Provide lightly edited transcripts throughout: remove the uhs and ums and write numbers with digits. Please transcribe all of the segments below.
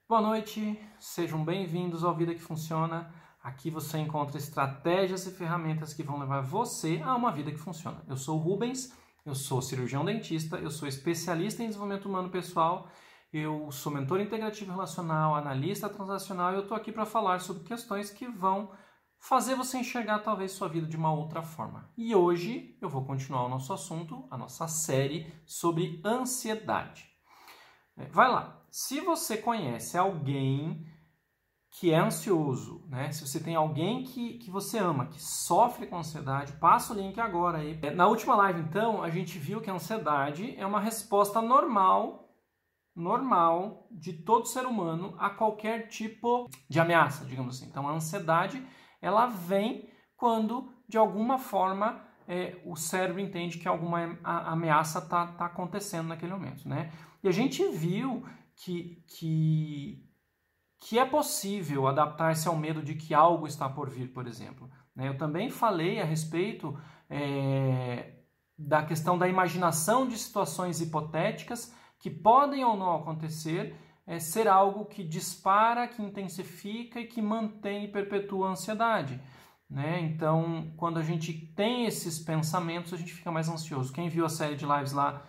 Boa noite, sejam bem-vindos ao Vida que Funciona. Aqui você encontra estratégias e ferramentas que vão levar você a uma vida que funciona. Eu sou o Rubens, eu sou cirurgião dentista, eu sou especialista em desenvolvimento humano pessoal, eu sou mentor integrativo relacional, analista transacional e eu estou aqui para falar sobre questões que vão fazer você enxergar talvez sua vida de uma outra forma. E hoje eu vou continuar o nosso assunto, a nossa série sobre ansiedade. Vai lá. Se você conhece alguém que é ansioso, né? Se você tem alguém que você ama, que sofre com ansiedade, passa o link agora aí. Na última live, então, a gente viu que a ansiedade é uma resposta normal de todo ser humano a qualquer tipo de ameaça, digamos assim. Então, a ansiedade, ela vem quando, de alguma forma, o cérebro entende que alguma ameaça está acontecendo naquele momento, né? E a gente viu que é possível adaptar-se ao medo de que algo está por vir, por exemplo. Eu também falei a respeito da questão da imaginação de situações hipotéticas que podem ou não acontecer, ser algo que dispara, que intensifica e que mantém e perpetua a ansiedade. Então, quando a gente tem esses pensamentos, a gente fica mais ansioso. Quem viu a série de lives lá,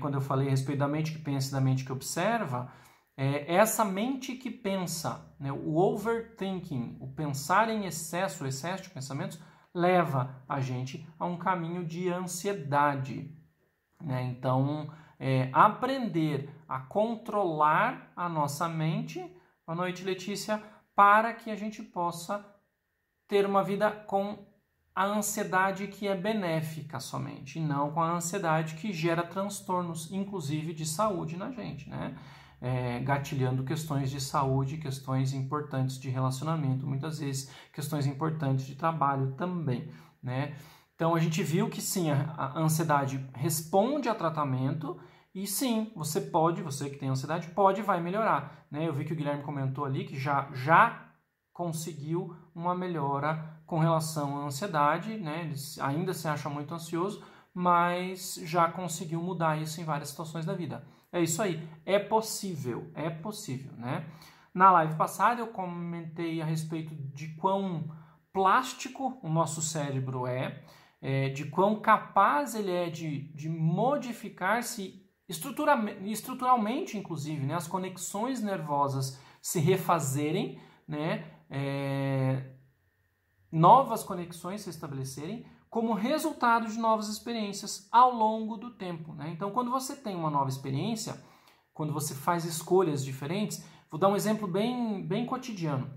quando eu falei a respeito da mente que pensa e da mente que observa, essa mente que pensa, o overthinking, o pensar em excesso, o excesso de pensamentos, leva a gente a um caminho de ansiedade. Então, aprender a controlar a nossa mente, boa noite, Letícia, para que a gente possa ter uma vida com a ansiedade que é benéfica somente, e não com a ansiedade que gera transtornos, inclusive de saúde na gente, gatilhando questões de saúde, questões importantes de relacionamento, muitas vezes questões importantes de trabalho também, Então a gente viu que sim, a ansiedade responde a tratamento e sim, você que tem ansiedade, vai melhorar, Eu vi que o Guilherme comentou ali que já conseguiu uma melhora com relação à ansiedade, Ele ainda se acha muito ansioso, mas já conseguiu mudar isso em várias situações da vida. É isso aí, é possível, Na live passada eu comentei a respeito de quão plástico o nosso cérebro de quão capaz ele é de modificar-se estruturalmente, inclusive, as conexões nervosas se refazerem, novas conexões se estabelecerem como resultado de novas experiências ao longo do tempo. Então, quando você tem uma nova experiência, quando você faz escolhas diferentes, vou dar um exemplo bem cotidiano.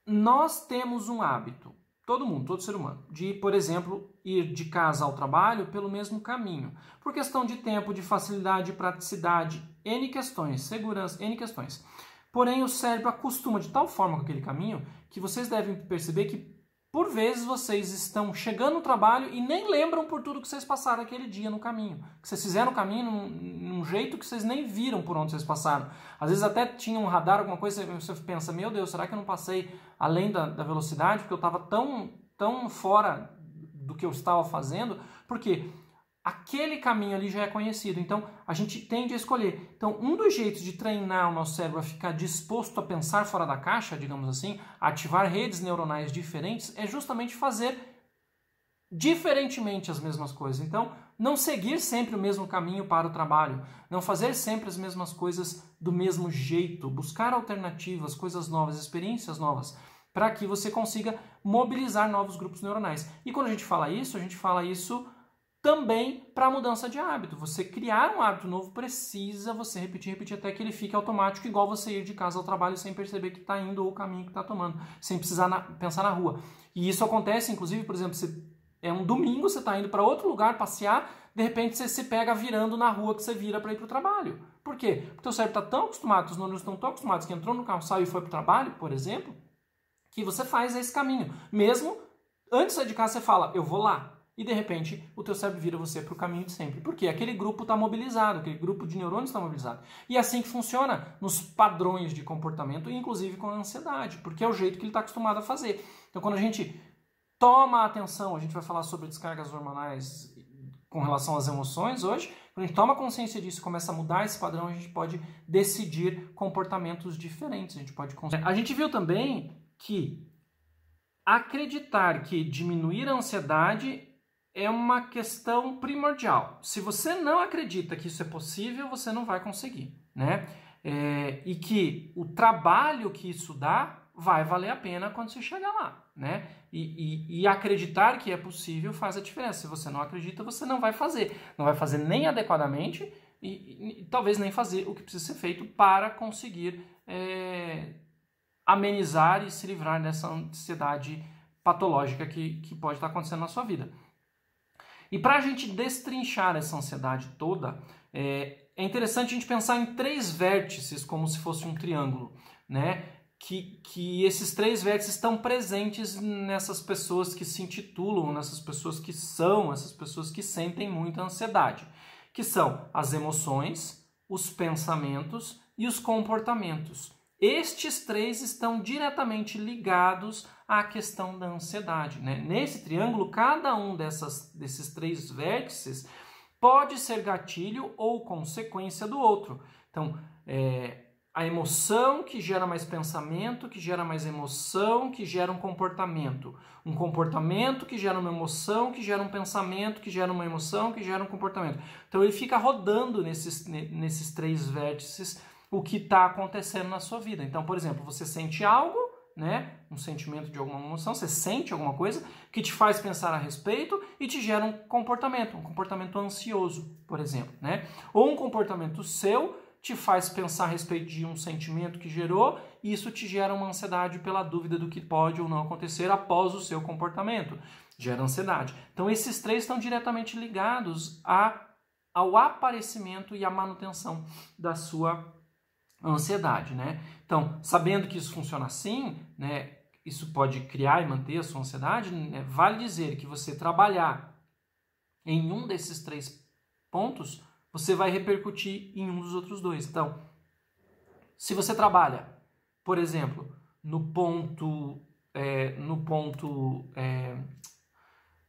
Nós temos um hábito, todo ser humano, de, por exemplo, ir de casa ao trabalho pelo mesmo caminho, por questão de tempo, de facilidade, praticidade, N questões, segurança, N questões. Porém, o cérebro acostuma de tal forma com aquele caminho que vocês devem perceber que, por vezes, vocês estão chegando no trabalho e nem lembram por tudo que vocês passaram aquele dia no caminho. Que vocês fizeram o caminho num jeito que vocês nem viram por onde vocês passaram. Às vezes até tinha um radar, alguma coisa, você pensa, meu Deus, será que eu não passei além da velocidade? Porque eu estava tão fora do que eu estava fazendo. Por quê? Aquele caminho ali já é conhecido, então a gente tende a escolher. Então, um dos jeitos de treinar o nosso cérebro a ficar disposto a pensar fora da caixa, digamos assim, a ativar redes neuronais diferentes, é justamente fazer diferentemente as mesmas coisas. Então, não seguir sempre o mesmo caminho para o trabalho, não fazer sempre as mesmas coisas do mesmo jeito, buscar alternativas, coisas novas, experiências novas, para que você consiga mobilizar novos grupos neuronais. E quando a gente fala isso também para a mudança de hábito. Você criar um hábito novo precisa você repetir até que ele fique automático, igual você ir de casa ao trabalho sem perceber que está indo ou o caminho que está tomando, sem precisar pensar na rua. E isso acontece, inclusive, por exemplo, é um domingo, você está indo para outro lugar passear, de repente você se pega virando na rua que você vira para ir para o trabalho. Por quê? Porque o teu cérebro está tão acostumado, os neurônios estão tão acostumados que entrou no carro, saiu e foi para o trabalho, por exemplo, que você faz esse caminho. Mesmo antes de sair de casa, você fala, eu vou lá. E, de repente, o teu cérebro vira você para o caminho de sempre. Por quê? Aquele grupo está mobilizado, aquele grupo de neurônios está mobilizado. E é assim que funciona nos padrões de comportamento, inclusive com a ansiedade, porque é o jeito que ele está acostumado a fazer. Então, quando a gente toma atenção, a gente vai falar sobre descargas hormonais com relação às emoções hoje, Quando a gente toma consciência disso e começa a mudar esse padrão, a gente pode decidir comportamentos diferentes. A gente viu também que acreditar que diminuir a ansiedade é uma questão primordial. Se você não acredita que isso é possível, você não vai conseguir, né? E que o trabalho que isso dá vai valer a pena quando você chegar lá, né? E acreditar que é possível faz a diferença. Se você não acredita, você não vai fazer. Não vai fazer nem adequadamente e talvez nem fazer o que precisa ser feito para conseguir amenizar e se livrar dessa ansiedade patológica que pode estar acontecendo na sua vida. E para a gente destrinchar essa ansiedade toda, é interessante a gente pensar em 3 vértices, como se fosse um triângulo, né? Que esses 3 vértices estão presentes nessas pessoas que se intitulam, nessas pessoas que são, essas pessoas que sentem muita ansiedade, que são as emoções, os pensamentos e os comportamentos. Estes 3 estão diretamente ligados à questão da ansiedade, né? Nesse triângulo, cada um desses 3 vértices pode ser gatilho ou consequência do outro. Então, a emoção que gera mais pensamento, que gera mais emoção, que gera um comportamento que gera uma emoção, que gera um pensamento, que gera uma emoção, que gera um comportamento. Então, ele fica rodando nesses 3 vértices o que está acontecendo na sua vida. Então, por exemplo, você sente algo, né? Um sentimento de alguma emoção, você sente alguma coisa que te faz pensar a respeito e te gera um comportamento ansioso, por exemplo, né? Ou um comportamento seu te faz pensar a respeito de um sentimento que gerou e isso te gera uma ansiedade pela dúvida do que pode ou não acontecer após o seu comportamento. Gera ansiedade. Então, esses 3 estão diretamente ligados ao aparecimento e à manutenção da sua ansiedade, né? Então, sabendo que isso funciona assim, né, isso pode criar e manter a sua ansiedade, né, vale dizer que você trabalhar em um desses 3 pontos, você vai repercutir em um dos outros 2. Então, se você trabalha, por exemplo, no ponto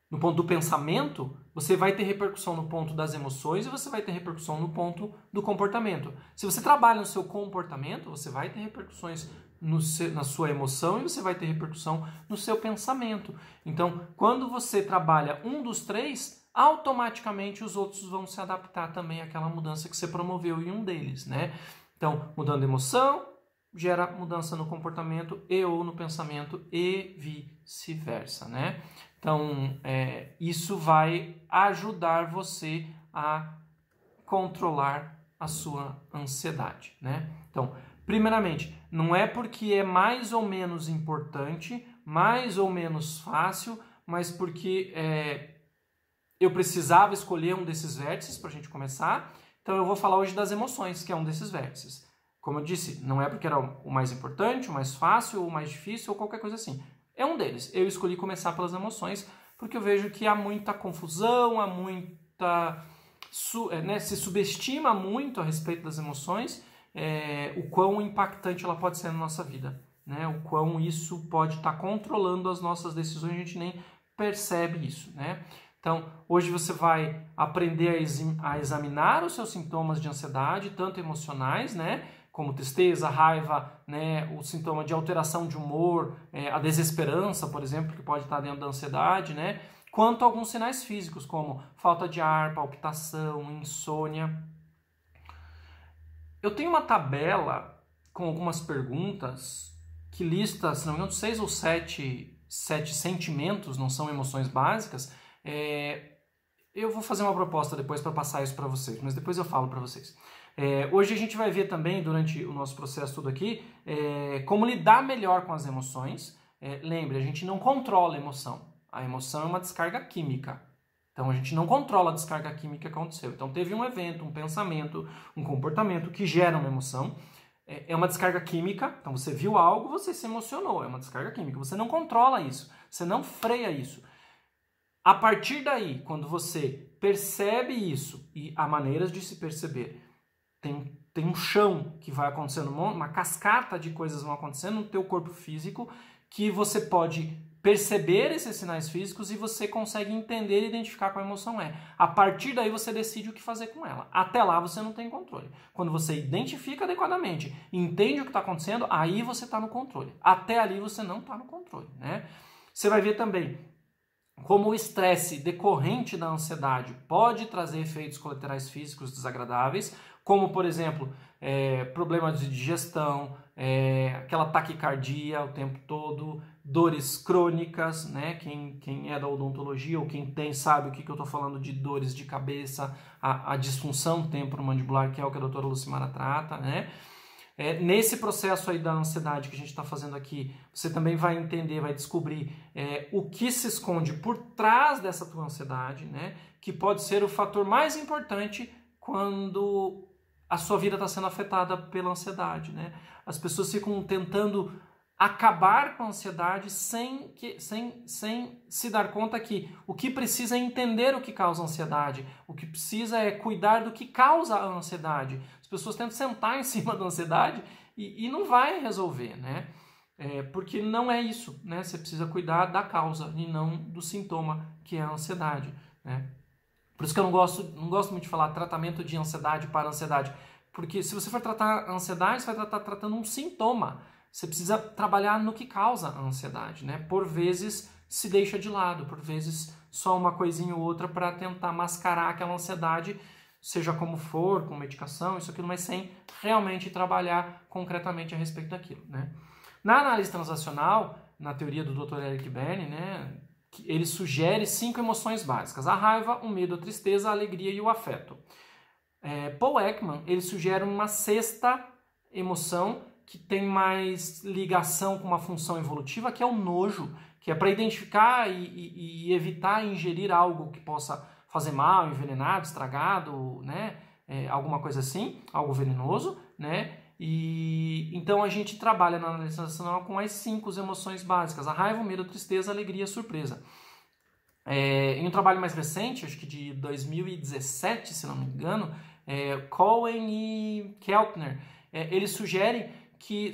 do pensamento, você vai ter repercussão no ponto das emoções e você vai ter repercussão no ponto do comportamento. Se você trabalha no seu comportamento, você vai ter repercussões na sua emoção e você vai ter repercussão no seu pensamento. Então, quando você trabalha um dos 3, automaticamente os outros vão se adaptar também àquela mudança que você promoveu em um deles, né? Então, mudando a emoção, gera mudança no comportamento e ou no pensamento e vice-versa, né? Então, isso vai ajudar você a controlar a sua ansiedade, né? Então, primeiramente, não é porque é mais ou menos importante, mais ou menos fácil, mas porque eu precisava escolher um desses vértices para a gente começar. Então, eu vou falar hoje das emoções, que é um desses vértices. Como eu disse, não é porque era o mais importante, o mais fácil, o mais difícil ou qualquer coisa assim. É um deles. Eu escolhi começar pelas emoções porque eu vejo que há muita confusão, há muita... se subestima muito a respeito das emoções, o quão impactante ela pode ser na nossa vida, né? O quão isso pode estar controlando as nossas decisões, a gente nem percebe isso, né? Então, hoje você vai aprender a examinar os seus sintomas de ansiedade, tanto emocionais, né? Como tristeza, raiva, né, o sintoma de alteração de humor, a desesperança, por exemplo, que pode estar dentro da ansiedade, né, quanto a alguns sinais físicos, como falta de ar, palpitação, insônia. Eu tenho uma tabela com algumas perguntas que lista, se não me engano, 6 ou 7 sentimentos, não são emoções básicas. Eu vou fazer uma proposta depois para passar isso para vocês, mas depois eu falo para vocês. Hoje a gente vai ver também, durante o nosso processo todo aqui, como lidar melhor com as emoções. Lembre, a gente não controla a emoção. A emoção é uma descarga química. Então a gente não controla a descarga química que aconteceu. Então teve um evento, um pensamento, um comportamento que gera uma emoção. É uma descarga química. Então você viu algo, você se emocionou. É uma descarga química. Você não controla isso. Você não freia isso. A partir daí, quando você percebe isso, e há maneiras de se perceber, tem um chão que vai acontecendo, uma cascata de coisas vão acontecendo no teu corpo físico que você pode perceber esses sinais físicos e você consegue entender e identificar qual emoção é. A partir daí você decide o que fazer com ela. Até lá você não tem controle. Quando você identifica adequadamente e entende o que está acontecendo, aí você está no controle. Até ali você não está no controle, né? Você vai ver também como o estresse decorrente da ansiedade pode trazer efeitos colaterais físicos desagradáveis, como, por exemplo, problemas de digestão, aquela taquicardia o tempo todo, dores crônicas, né? Quem é da odontologia ou quem tem sabe o que eu estou falando de dores de cabeça, a disfunção temporomandibular, que é o que a doutora Lucimara trata, né? Nesse processo aí da ansiedade que a gente está fazendo aqui, você também vai entender, vai descobrir o que se esconde por trás dessa tua ansiedade, né? Que pode ser o fator mais importante quando a sua vida está sendo afetada pela ansiedade, né? As pessoas ficam tentando acabar com a ansiedade sem se dar conta que o que precisa é entender o que causa a ansiedade, o que precisa é cuidar do que causa a ansiedade. As pessoas tentam sentar em cima da ansiedade e não vai resolver, né? Porque não é isso, né? Você precisa cuidar da causa e não do sintoma, que é a ansiedade, né? Por isso que eu não gosto muito de falar tratamento de ansiedade para ansiedade, porque se você for tratar a ansiedade, você vai estar tratando um sintoma. Você precisa trabalhar no que causa a ansiedade, né? Por vezes se deixa de lado, por vezes só uma coisinha ou outra para tentar mascarar aquela ansiedade, seja como for, com medicação, isso aquilo, mas sem realmente trabalhar concretamente a respeito daquilo, né? Na análise transacional, na teoria do Dr. Eric Berne, né, ele sugere 5 emoções básicas: a raiva, o medo, a tristeza, a alegria e o afeto. Paul Ekman, ele sugere uma 6ª emoção que tem mais ligação com uma função evolutiva, que é o nojo, que é para identificar e evitar ingerir algo que possa fazer mal, envenenado, estragado, né? Alguma coisa assim, algo venenoso, né? E então a gente trabalha na análise transacional com as 5 emoções básicas: a raiva, o medo, a tristeza, a alegria e a surpresa. Em um trabalho mais recente, acho que de 2017, se não me engano, Cohen e Keltner, eles sugerem que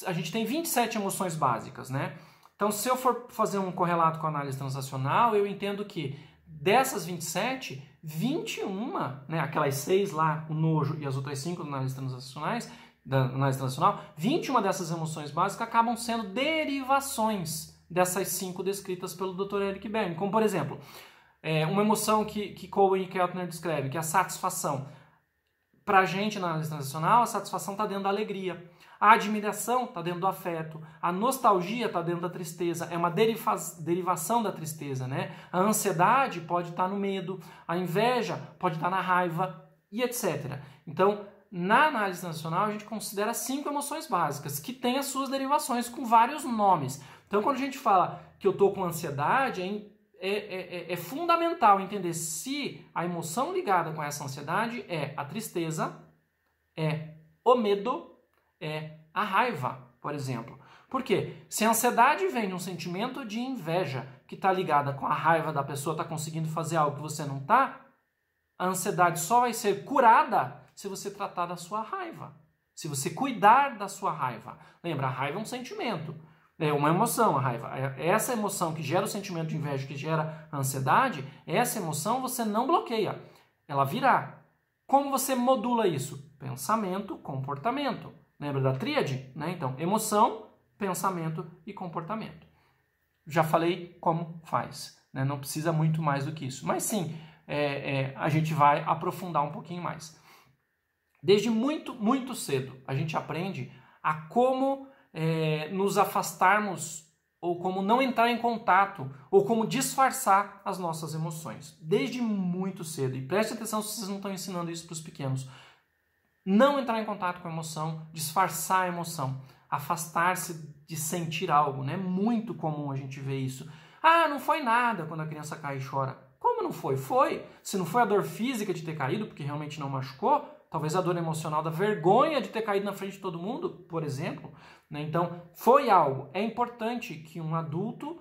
a gente tem 27 emoções básicas, né? Então, se eu for fazer um correlato com a análise transacional, eu entendo que dessas 27, 21, né, aquelas 6 lá, o nojo, e as outras 5 da análise transacional, 21 dessas emoções básicas acabam sendo derivações dessas 5 descritas pelo Dr. Eric Berne. Como, por exemplo, uma emoção que Cohen e Keltner descreve, que é a satisfação. Para a gente, na análise transacional, a satisfação está dentro da alegria. A admiração está dentro do afeto. A nostalgia está dentro da tristeza. É uma derivação da tristeza, né? A ansiedade pode estar no medo. A inveja pode estar na raiva e etc. Então, na análise transacional, a gente considera 5 emoções básicas, que têm as suas derivações com vários nomes. Então, quando a gente fala que eu estou com ansiedade, é fundamental entender se a emoção ligada com essa ansiedade é a tristeza, é o medo, é a raiva, por exemplo. Por quê? Se a ansiedade vem de um sentimento de inveja que está ligada com a raiva da pessoa estar conseguindo fazer algo que você não está, a ansiedade só vai ser curada se você tratar da sua raiva, se você cuidar da sua raiva. Lembra, a raiva é um sentimento. É uma emoção, a raiva. Essa emoção que gera o sentimento de inveja, que gera a ansiedade, essa emoção você não bloqueia. Ela virá. Como você modula isso? Pensamento, comportamento. Lembra da tríade? Né? Então, emoção, pensamento e comportamento. Já falei como faz. Né? Não precisa muito mais do que isso. Mas sim, a gente vai aprofundar um pouquinho mais. Desde muito, muito cedo, a gente aprende a como nos afastarmos, ou como não entrar em contato, ou como disfarçar as nossas emoções. Desde muito cedo. E preste atenção se vocês não estão ensinando isso para os pequenos. Não entrar em contato com a emoção, disfarçar a emoção, afastar-se de sentir algo, né? É muito comum a gente ver isso. Ah, não foi nada quando a criança cai e chora. Como não foi? Foi. Se não foi a dor física de ter caído, porque realmente não machucou, talvez a dor emocional da vergonha de ter caído na frente de todo mundo, por exemplo. Né? Então, foi algo. É importante que um adulto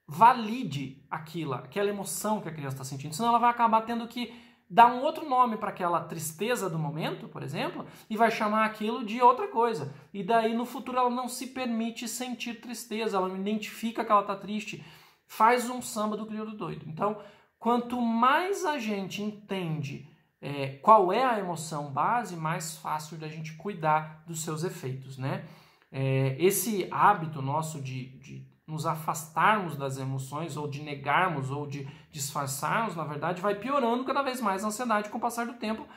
valide aquela emoção que a criança está sentindo, senão ela vai acabar tendo que dar um outro nome para aquela tristeza do momento, por exemplo, e vai chamar aquilo de outra coisa. E daí no futuro ela não se permite sentir tristeza, ela não identifica que ela está triste. Faz um samba do crioulo doido. Então, quanto mais a gente entende qual é a emoção base, mais fácil da gente cuidar dos seus efeitos, né? Esse hábito nosso de nos afastarmos das emoções, ou de negarmos, ou de disfarçarmos, na verdade, vai piorando cada vez mais a ansiedade com o passar do tempo,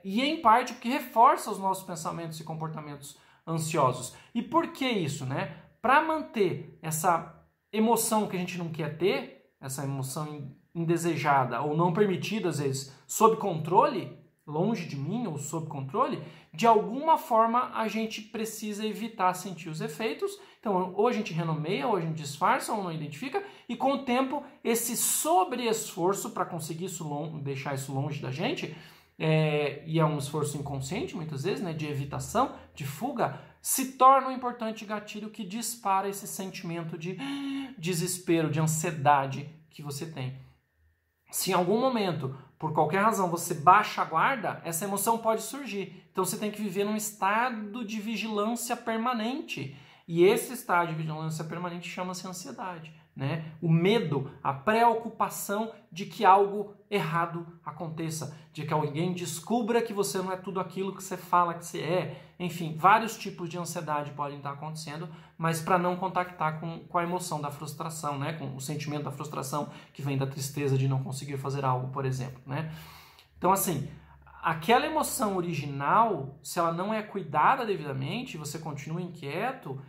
e em parte porque reforça os nossos pensamentos e comportamentos ansiosos. E por que isso, né? Para manter essa emoção que a gente não quer ter, essa emoção indesejada ou não permitida, às vezes, sob controle, longe de mim ou sob controle, de alguma forma a gente precisa evitar sentir os efeitos. Então, ou a gente renomeia, ou a gente disfarça, ou não identifica, e com o tempo, esse sobre-esforço para conseguir deixar isso longe da gente, e é um esforço inconsciente, muitas vezes, né, de evitação, de fuga, se torna um importante gatilho que dispara esse sentimento de desespero, de ansiedade que você tem. Se em algum momento, por qualquer razão, você baixa a guarda, essa emoção pode surgir. Então você tem que viver num estado de vigilância permanente. E esse estado de vigilância permanente chama-se ansiedade, né? O medo, a preocupação de que algo errado aconteça, de que alguém descubra que você não é tudo aquilo que você fala que você é. Enfim, vários tipos de ansiedade podem estar acontecendo, mas para não contactar com a emoção da frustração, né? Com o sentimento da frustração que vem da tristeza de não conseguir fazer algo, por exemplo, né? Então, assim, aquela emoção original, se ela não é cuidada devidamente, você continua inquieto,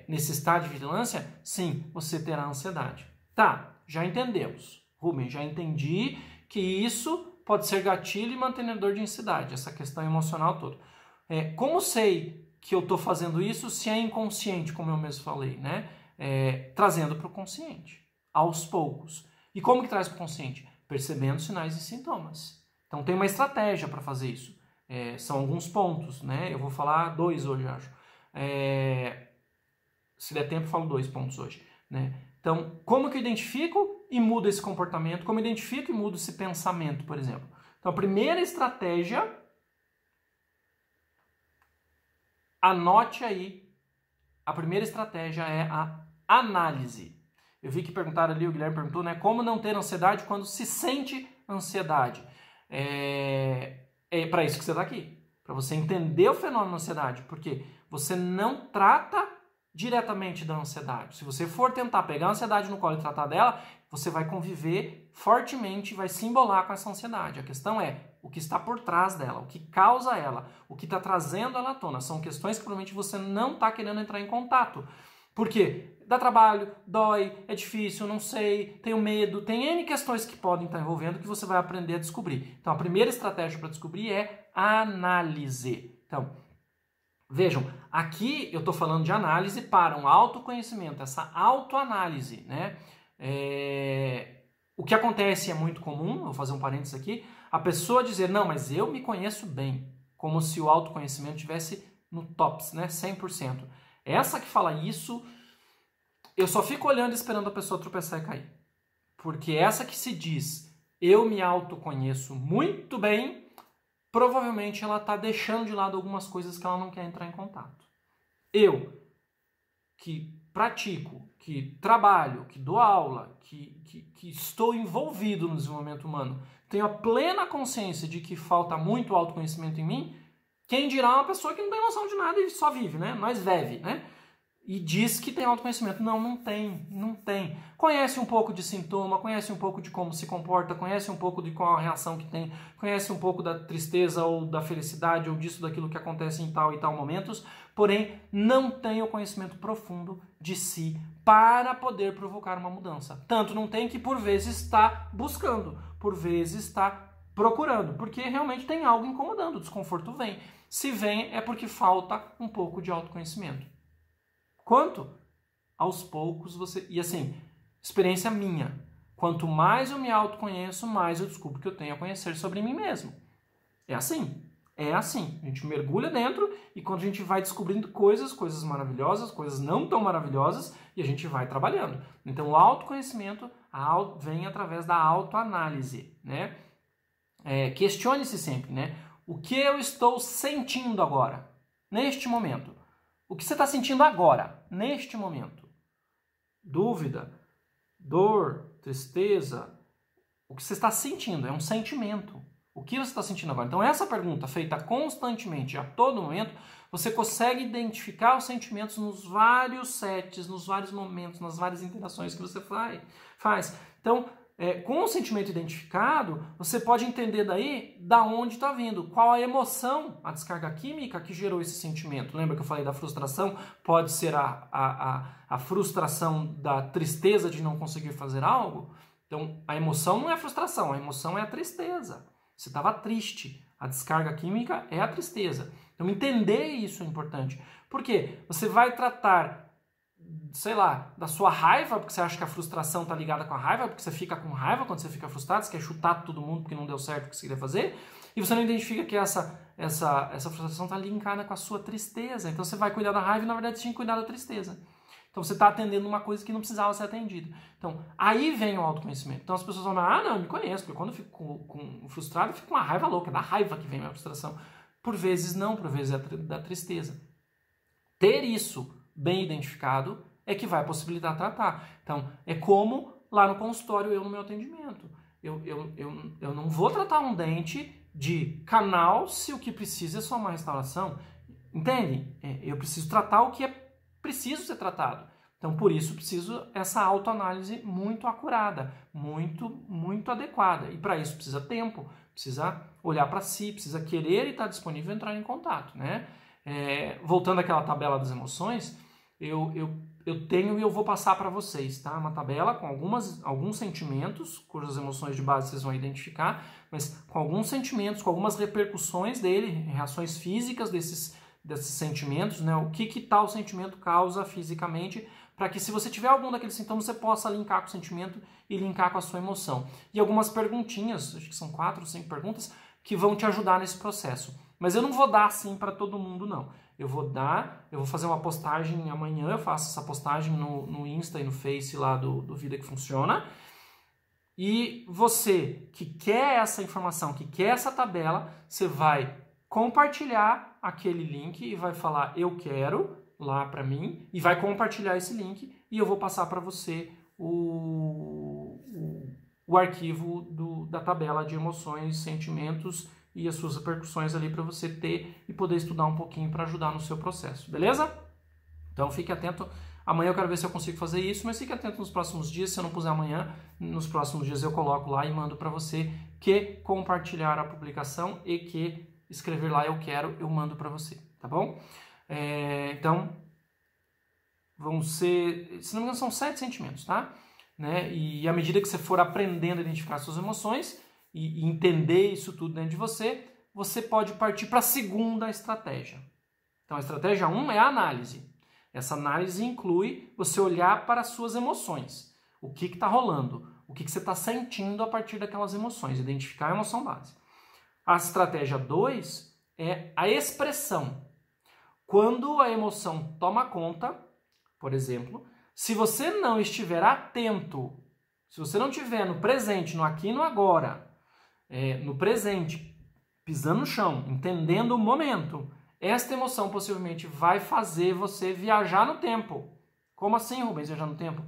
nesse estado de vigilância, sim, você terá ansiedade. Tá, já entendemos. Rubem, já entendi que isso pode ser gatilho e mantenedor de ansiedade, essa questão emocional toda. Como sei que eu estou fazendo isso se é inconsciente, como eu mesmo falei, né? Trazendo para o consciente, aos poucos. E como que traz para o consciente? Percebendo sinais e sintomas. Então tem uma estratégia para fazer isso. São alguns pontos, né? Eu vou falar 2 hoje, acho. Se der tempo, eu falo 2 pontos hoje, né? Então, como que eu identifico e mudo esse comportamento? Como eu identifico e mudo esse pensamento, por exemplo? Então, a primeira estratégia, anote aí, a primeira estratégia é a análise. Eu vi que perguntaram ali, o Guilherme perguntou, né? Como não ter ansiedade quando se sente ansiedade? É para isso que você está aqui, para você entender o fenômeno da ansiedade, porque você não trata diretamente da ansiedade. Se você for tentar pegar a ansiedade no colo e tratar dela, você vai conviver fortemente, vai se embolar com essa ansiedade. A questão é o que está por trás dela, o que causa ela, o que está trazendo ela à tona. São questões que provavelmente você não está querendo entrar em contato. Por quê? Dá trabalho, dói, é difícil, não sei, tenho medo, tem N questões que podem estar envolvendo que você vai aprender a descobrir. Então, a primeira estratégia para descobrir é análise. Então, vejam, aqui eu estou falando de análise para um autoconhecimento, essa autoanálise, né? O que acontece é muito comum, vou fazer um parênteses aqui, a pessoa dizer, não, mas eu me conheço bem, como se o autoconhecimento estivesse no tops, né? 100%. Essa que fala isso, eu só fico olhando e esperando a pessoa tropeçar e cair. Porque essa que se diz, eu me autoconheço muito bem, provavelmente ela está deixando de lado algumas coisas que ela não quer entrar em contato. Eu, que pratico, que trabalho, que dou aula, que estou envolvido no desenvolvimento humano, tenho a plena consciência de que falta muito autoconhecimento em mim, quem dirá uma pessoa que não tem noção de nada e só vive, né? Nós vive, né? E diz que tem autoconhecimento. Não tem. Conhece um pouco de sintoma, conhece um pouco de como se comporta, conhece um pouco de qual a reação que tem, conhece um pouco da tristeza ou da felicidade ou disso, daquilo que acontece em tal e tal momentos, porém não tem o conhecimento profundo de si para poder provocar uma mudança. Tanto não tem que por vezes está buscando, por vezes está procurando, porque realmente tem algo incomodando, o desconforto vem. Se vem é porque falta um pouco de autoconhecimento. Quanto? Aos poucos você... E assim, experiência minha. Quanto mais eu me autoconheço, mais eu descubro que eu tenho a conhecer sobre mim mesmo. É assim. É assim. A gente mergulha dentro e quando a gente vai descobrindo coisas maravilhosas, coisas não tão maravilhosas, e a gente vai trabalhando. Então o autoconhecimento vem através da autoanálise, né? Questione-se sempre, né? O que eu estou sentindo agora, neste momento? O que você está sentindo agora, neste momento? Dúvida, dor, tristeza. O que você está sentindo é um sentimento. O que você está sentindo agora? Então, essa pergunta feita constantemente, a todo momento, você consegue identificar os sentimentos nos vários sets, nos vários momentos, nas várias interações que você faz. Então, com o sentimento identificado, você pode entender daí da onde está vindo, qual a emoção, a descarga química que gerou esse sentimento. Lembra que eu falei da frustração? Pode ser a frustração da tristeza de não conseguir fazer algo. Então, a emoção não é a frustração, a emoção é a tristeza. Você estava triste. A descarga química é a tristeza. Então, entender isso é importante. Por quê? Você vai tratar, sei lá, da sua raiva, porque você acha que a frustração está ligada com a raiva, porque você fica com raiva quando você fica frustrado, você quer chutar todo mundo porque não deu certo o que você queria fazer, e você não identifica que essa frustração está linkada com a sua tristeza. Então, você vai cuidar da raiva e, na verdade, você tinha que cuidar da tristeza. Então, você está atendendo uma coisa que não precisava ser atendida. Então, aí vem o autoconhecimento. Então, as pessoas vão falar, não, eu me conheço, porque quando eu fico frustrado, eu fico com uma raiva louca, é da raiva que vem a minha frustração. Por vezes não, por vezes é da tristeza. Ter isso bem identificado é que vai possibilitar tratar. Então, é como lá no consultório, eu no meu atendimento. Eu não vou tratar um dente de canal se o que precisa é só uma restauração. Entende? Eu preciso tratar o que é preciso ser tratado. Então, por isso, preciso essa autoanálise muito acurada, muito adequada. E para isso precisa tempo, precisa olhar para si, precisa querer e estar disponível e entrar em contato, né? Voltando àquela tabela das emoções, eu tenho e eu vou passar para vocês, tá? Uma tabela com alguns sentimentos, cujas emoções de base vocês vão identificar, mas com alguns sentimentos, com algumas repercussões dele, reações físicas desses sentimentos, né? O que tal sentimento causa fisicamente, para que se você tiver algum daqueles sintomas, você possa linkar com o sentimento e linkar com a sua emoção. E algumas perguntinhas, acho que são 4 ou 5 perguntas, que vão te ajudar nesse processo. Mas eu não vou dar assim para todo mundo, não. Eu vou fazer uma postagem amanhã, eu faço essa postagem no Insta e no Face lá do Vida que Funciona. E você que quer essa informação, que quer essa tabela, você vai compartilhar aquele link e vai falar eu quero lá para mim e vai compartilhar esse link e eu vou passar para você o arquivo da tabela de emoções, sentimentos e as suas repercussões ali para você ter e poder estudar um pouquinho para ajudar no seu processo, beleza? Então fique atento. Amanhã eu quero ver se eu consigo fazer isso, mas fique atento nos próximos dias. Se eu não puser amanhã, nos próximos dias eu coloco lá e mando para você que compartilhar a publicação e que escrever lá eu quero, eu mando para você, tá bom? Então, vão ser, se não me engano, são 7 sentimentos, tá? Né? E à medida que você for aprendendo a identificar suas emoções e entender isso tudo dentro de você, você pode partir para a segunda estratégia. Então, a estratégia 1 é a análise. Essa análise inclui você olhar para as suas emoções. O que está rolando? O que você está sentindo a partir daquelas emoções? Identificar a emoção base. A estratégia 2 é a expressão. Quando a emoção toma conta, por exemplo, se você não estiver atento, se você não estiver no presente, no aqui e no agora, no presente, pisando no chão, entendendo o momento, esta emoção possivelmente vai fazer você viajar no tempo. Como assim, Rubens, viajar no tempo?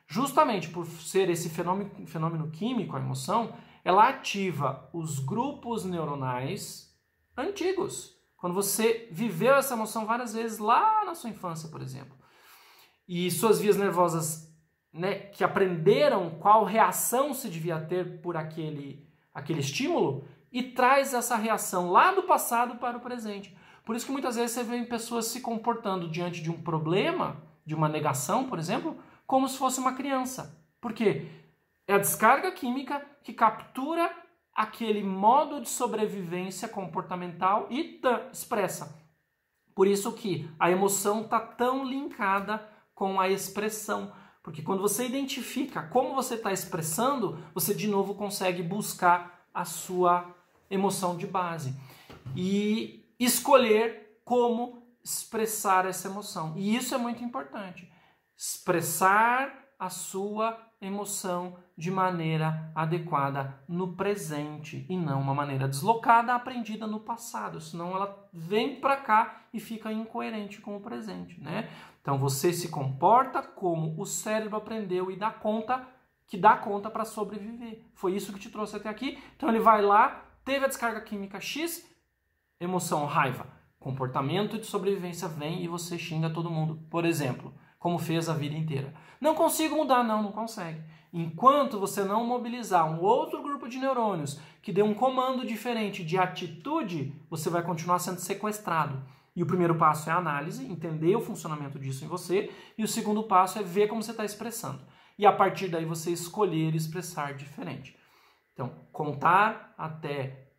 Justamente por ser esse fenômeno químico, a emoção, ela ativa os grupos neuronais antigos. Quando você viveu essa emoção várias vezes lá na sua infância, por exemplo. E suas vias nervosas, né, que aprenderam qual reação se devia ter por aquele estímulo e traz essa reação lá do passado para o presente. Por isso que muitas vezes você vê pessoas se comportando diante de um problema, de uma negação, por exemplo, como se fosse uma criança. Por quê? É a descarga química que captura aquele modo de sobrevivência comportamental e expressa. Por isso que a emoção está tão linkada com a expressão. Porque quando você identifica como você está expressando, você de novo consegue buscar a sua emoção de base. E escolher como expressar essa emoção. E isso é muito importante. Expressar a sua emoção de maneira adequada no presente e não uma maneira deslocada aprendida no passado, senão ela vem para cá e fica incoerente com o presente, né? Então você se comporta como o cérebro aprendeu e dá conta para sobreviver. Foi isso que te trouxe até aqui. Então ele vai lá, teve a descarga química X, emoção, raiva, comportamento de sobrevivência vem e você xinga todo mundo, por exemplo, como fez a vida inteira. Não consigo mudar, não consegue. Enquanto você não mobilizar um outro grupo de neurônios que dê um comando diferente de atitude, você vai continuar sendo sequestrado. E o primeiro passo é a análise, entender o funcionamento disso em você, e o segundo passo é ver como você está expressando. E a partir daí você escolher expressar diferente. Então, contar até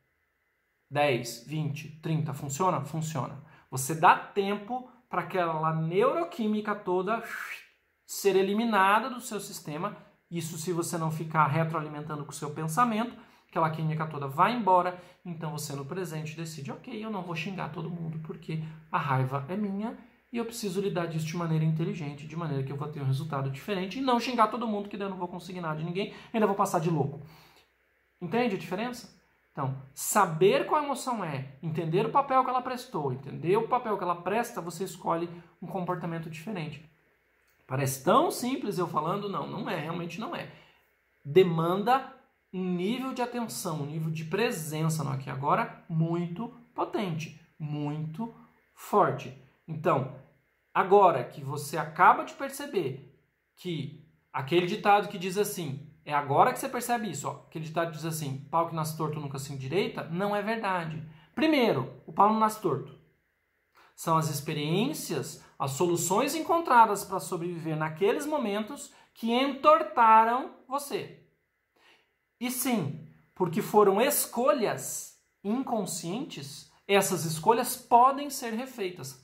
10, 20, 30, funciona? Funciona. Você dá tempo para aquela neuroquímica toda ser eliminada do seu sistema. Isso se você não ficar retroalimentando com o seu pensamento, aquela química toda vai embora. Então você no presente decide, ok, eu não vou xingar todo mundo porque a raiva é minha e eu preciso lidar disso de maneira inteligente, de maneira que eu vou ter um resultado diferente e não xingar todo mundo, que daí eu não vou conseguir nada de ninguém, ainda vou passar de louco. Entende a diferença? Então, saber qual a emoção é, entender o papel que ela prestou, entender o papel que ela presta, você escolhe um comportamento diferente. Parece tão simples eu falando, não é, realmente não é. Demanda um nível de atenção, um nível de presença no aqui e agora muito potente, muito forte. Então, agora que você acaba de perceber que aquele ditado que diz assim, é agora que você percebe isso, ó, aquele ditado diz assim, pau que nasce torto nunca se endireita, não é verdade. Primeiro, o pau não nasce torto. São as experiências, as soluções encontradas para sobreviver naqueles momentos que entortaram você. E sim, porque foram escolhas inconscientes, essas escolhas podem ser refeitas.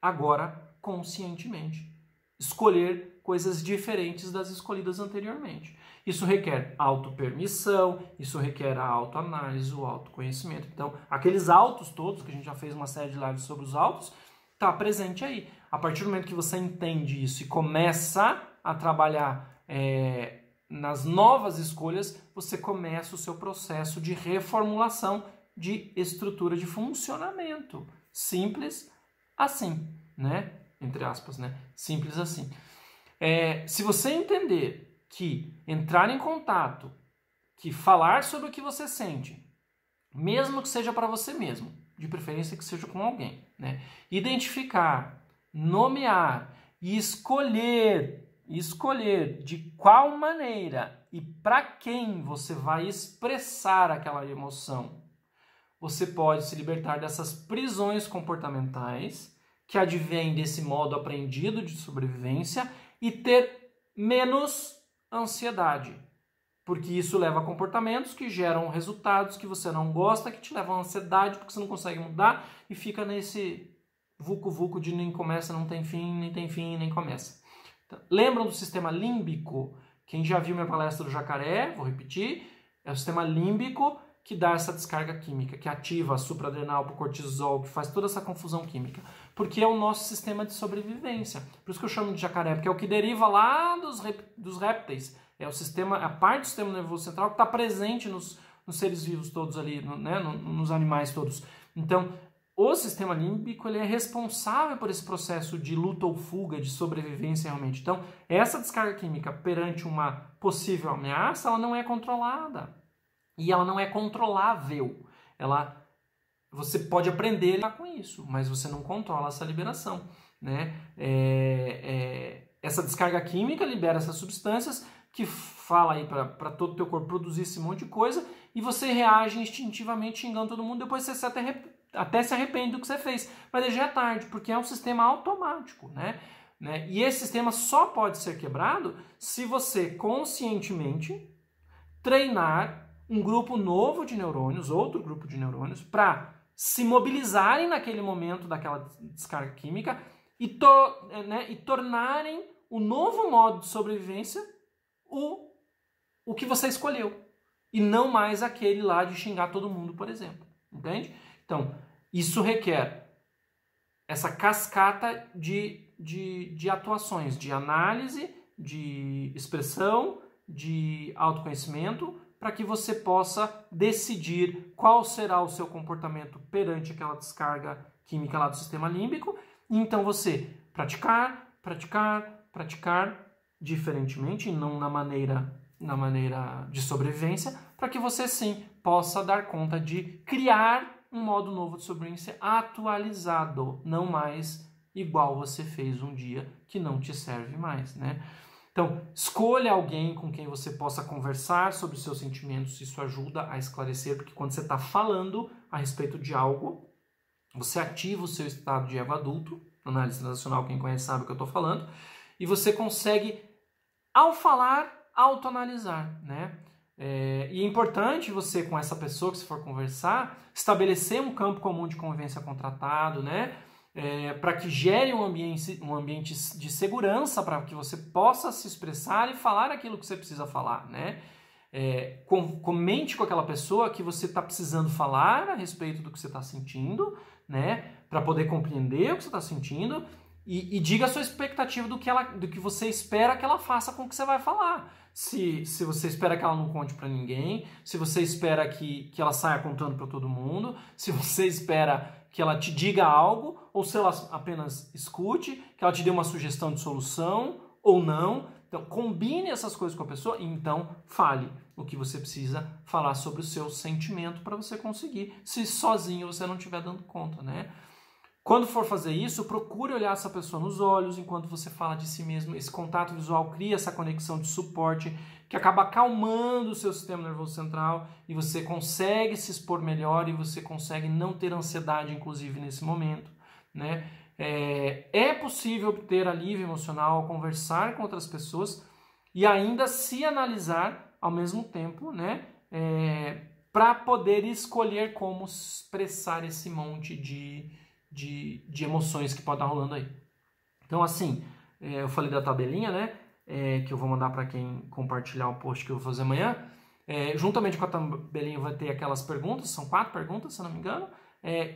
Agora, conscientemente. Escolher coisas diferentes das escolhidas anteriormente. Isso requer autopermissão, isso requer a autoanálise, o autoconhecimento. Então, aqueles autos todos, que a gente já fez uma série de lives sobre os autos, está presente aí. A partir do momento que você entende isso e começa a trabalhar nas novas escolhas, você começa o seu processo de reformulação de estrutura de funcionamento. Simples assim, né? Entre aspas, né? Simples assim. Se você entender que entrar em contato, que falar sobre o que você sente, mesmo que seja para você mesmo, de preferência que seja com alguém, né? Identificar, nomear e escolher de qual maneira e para quem você vai expressar aquela emoção. Você pode se libertar dessas prisões comportamentais que advêm desse modo aprendido de sobrevivência e ter menos ansiedade, porque isso leva a comportamentos que geram resultados que você não gosta, que te levam a ansiedade porque você não consegue mudar e fica nesse vucu-vucu de nem começa, não tem fim, nem tem fim, nem começa. Então, lembram do sistema límbico? Quem já viu minha palestra do jacaré, vou repetir, é o sistema límbico que dá essa descarga química, que ativa a supraadrenal para o cortisol, que faz toda essa confusão química. Porque é o nosso sistema de sobrevivência. Por isso que eu chamo de jacaré, porque é o que deriva lá dos répteis. É o sistema, a parte do sistema nervoso central que está presente nos seres vivos todos ali, né, nos animais todos. Então, o sistema límbico ele é responsável por esse processo de luta ou fuga, de sobrevivência realmente. Então, essa descarga química perante uma possível ameaça, ela não é controlada. E ela não é controlável. Você pode aprender a lidar com isso, mas você não controla essa liberação, né? Essa descarga química libera essas substâncias que fala aí para todo o teu corpo produzir esse monte de coisa e você reage instintivamente xingando todo mundo, depois você até se arrepende do que você fez. Mas aí já é tarde, porque é um sistema automático, né? E esse sistema só pode ser quebrado se você conscientemente treinar um grupo novo de neurônios, outro grupo de neurônios, para se mobilizarem naquele momento daquela descarga química e tornarem o novo modo de sobrevivência o que você escolheu. E não mais aquele lá de xingar todo mundo, por exemplo. Entende? Então, isso requer essa cascata de atuações, de análise, de expressão, de autoconhecimento, para que você possa decidir qual será o seu comportamento perante aquela descarga química lá do sistema límbico. E então você praticar, diferentemente, não na maneira de sobrevivência, para que você sim possa dar conta de criar um modo novo de sobrevivência atualizado, não mais igual você fez um dia que não te serve mais, né? Então, escolha alguém com quem você possa conversar sobre os seus sentimentos, isso ajuda a esclarecer, porque quando você está falando a respeito de algo, você ativa o seu estado de ego adulto, análise transacional, quem conhece sabe o que eu estou falando, e você consegue, ao falar, autoanalisar, né? E é importante você, com essa pessoa que você for conversar, estabelecer um campo comum de convivência contratado, né? Para que gere um ambiente de segurança, para que você possa se expressar e falar aquilo que você precisa falar, né? Comente com aquela pessoa que você está precisando falar a respeito do que você está sentindo, né? Para poder compreender o que você está sentindo e diga a sua expectativa do que você espera que ela faça com o que você vai falar. Se você espera que ela não conte para ninguém, se você espera que ela saia contando para todo mundo, se você espera que ela te diga algo, ou se ela apenas escute, que ela te dê uma sugestão de solução ou não. Então, combine essas coisas com a pessoa e então fale o que você precisa falar sobre o seu sentimento para você conseguir, se sozinho você não estiver dando conta, né? Quando for fazer isso, procure olhar essa pessoa nos olhos enquanto você fala de si mesmo. Esse contato visual cria essa conexão de suporte que acaba acalmando o seu sistema nervoso central e você consegue se expor melhor e você consegue não ter ansiedade, inclusive, nesse momento, né? É possível obter alívio emocional ao conversar com outras pessoas e ainda se analisar ao mesmo tempo, né? Para poder escolher como expressar esse monte de emoções que pode estar rolando aí. Então, assim, eu falei da tabelinha, né? Que eu vou mandar para quem compartilhar o post que eu vou fazer amanhã. Juntamente com a tabelinha vai ter aquelas perguntas, são 4 perguntas, se eu não me engano,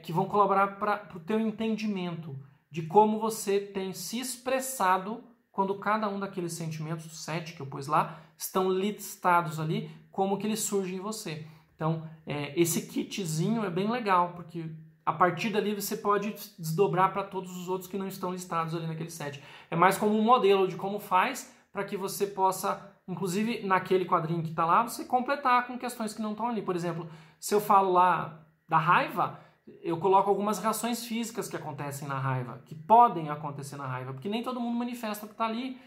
que vão colaborar para o teu entendimento de como você tem se expressado quando cada um daqueles sentimentos, 7 que eu pus lá, estão listados ali, como que eles surgem em você. Então, esse kitzinho é bem legal, porque a partir dali você pode desdobrar para todos os outros que não estão listados ali naquele set. É mais como um modelo de como faz para que você possa, inclusive naquele quadrinho que está lá, você completar com questões que não estão ali. Por exemplo, se eu falo lá da raiva, eu coloco algumas reações físicas que acontecem na raiva, que podem acontecer na raiva, porque nem todo mundo manifesta o que está ali.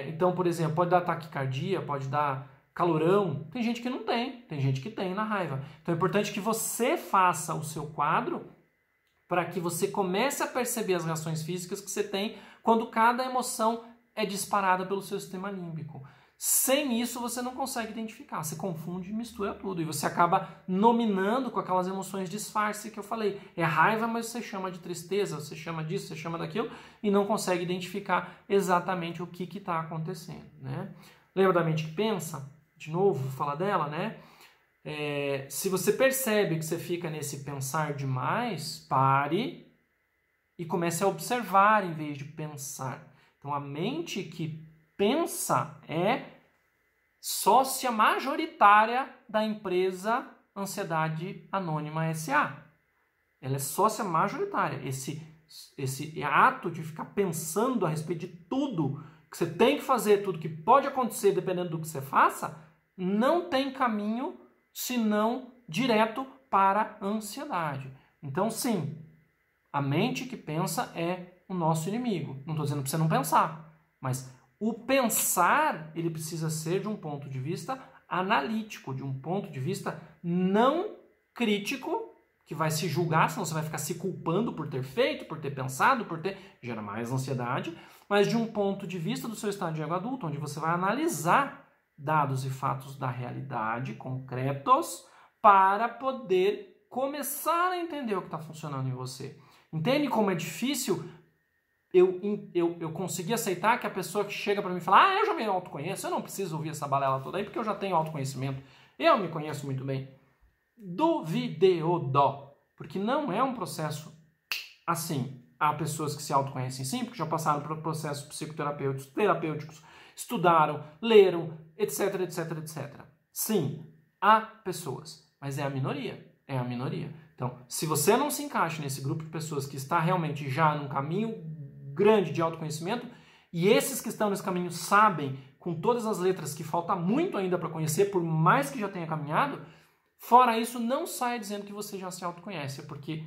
Então, por exemplo, pode dar taquicardia, pode dar calorão, tem gente que não tem gente que tem na raiva. Então é importante que você faça o seu quadro para que você comece a perceber as reações físicas que você tem quando cada emoção é disparada pelo seu sistema límbico. Sem isso você não consegue identificar, você confunde e mistura tudo e você acaba nominando com aquelas emoções disfarce que eu falei. É raiva, mas você chama de tristeza, você chama disso, você chama daquilo e não consegue identificar exatamente o que está acontecendo, né? Lembra da mente que pensa? De novo, vou falar dela, né? Se você percebe que você fica nesse pensar demais, pare e comece a observar em vez de pensar. Então, a mente que pensa é sócia majoritária da empresa Ansiedade Anônima S.A. Ela é sócia majoritária. Esse ato de ficar pensando a respeito de tudo que você tem que fazer, tudo que pode acontecer dependendo do que você faça, não tem caminho senão direto para a ansiedade. Então, sim, a mente que pensa é o nosso inimigo. Não estou dizendo para você não pensar, mas o pensar ele precisa ser de um ponto de vista analítico, de um ponto de vista não crítico, que vai se julgar, senão você vai ficar se culpando por ter feito, por ter pensado, gera mais ansiedade, mas de um ponto de vista do seu estado de ego adulto, onde você vai analisar dados e fatos da realidade concretos para poder começar a entender o que está funcionando em você. Entende como é difícil eu conseguir aceitar que a pessoa que chega para mim e fala eu já me autoconheço, eu não preciso ouvir essa balela toda aí porque eu já tenho autoconhecimento, eu me conheço muito bem. Porque não é um processo assim. há pessoas que se autoconhecem sim, porque já passaram por processos terapêuticos, estudaram, leram, etc, etc, etc. Sim, há pessoas, mas é a minoria, é a minoria. Então, se você não se encaixa nesse grupo de pessoas que está realmente já num caminho grande de autoconhecimento, e esses que estão nesse caminho sabem, com todas as letras, que falta muito ainda para conhecer, por mais que já tenha caminhado, fora isso, não saia dizendo que você já se autoconhece, porque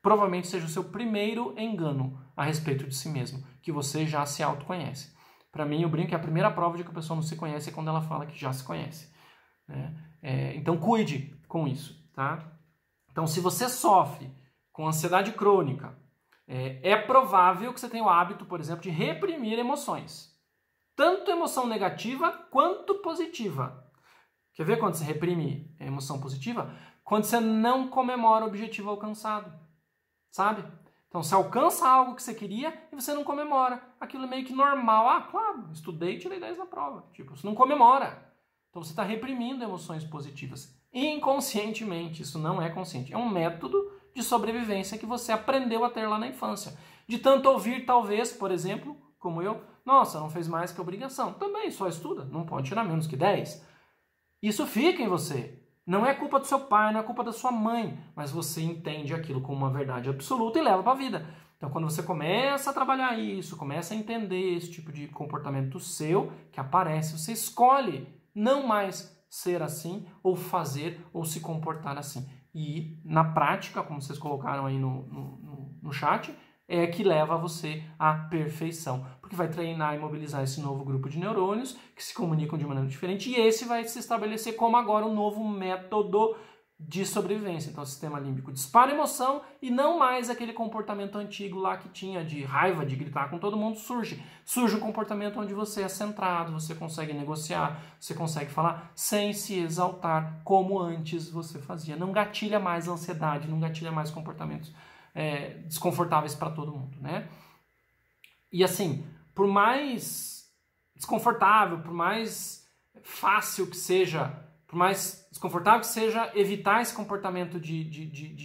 provavelmente seja o seu primeiro engano a respeito de si mesmo, que você já se autoconhece. Para mim, eu brinco que a primeira prova de que a pessoa não se conhece é quando ela fala que já se conhece. Né? Então, cuide com isso. Tá? Então, se você sofre com ansiedade crônica, é provável que você tenha o hábito, por exemplo, de reprimir emoções. Tanto emoção negativa quanto positiva. Quer ver quando você reprime a emoção positiva? Quando você não comemora o objetivo alcançado. Sabe? Então, você alcança algo que você queria e você não comemora. Aquilo é meio que normal. Ah, claro, estudei e tirei 10 na prova. Tipo, você não comemora. Então, você está reprimindo emoções positivas. Inconscientemente, isso não é consciente. É um método de sobrevivência que você aprendeu a ter lá na infância. De tanto ouvir, talvez, por exemplo, como eu, nossa, não fez mais que obrigação. Também, só estuda, não pode tirar menos que 10. Isso fica em você. Não é culpa do seu pai, não é culpa da sua mãe, mas você entende aquilo como uma verdade absoluta e leva para a vida. Então, quando você começa a trabalhar isso, começa a entender esse tipo de comportamento seu, que aparece, você escolhe não mais ser assim, ou fazer, ou se comportar assim. E, na prática, como vocês colocaram aí no chat, é que leva você à perfeição. Porque vai treinar e mobilizar esse novo grupo de neurônios que se comunicam de maneira diferente e esse vai se estabelecer como agora um novo método de sobrevivência. Então o sistema límbico dispara emoção e não mais aquele comportamento antigo lá que tinha de raiva, de gritar com todo mundo, surge. Surge um comportamento onde você é centrado, você consegue negociar, você consegue falar sem se exaltar como antes você fazia. Não gatilha mais ansiedade, não gatilha mais comportamentos desconfortáveis para todo mundo, né? E assim, por mais desconfortável, por mais fácil que seja, por mais desconfortável que seja evitar esse comportamento de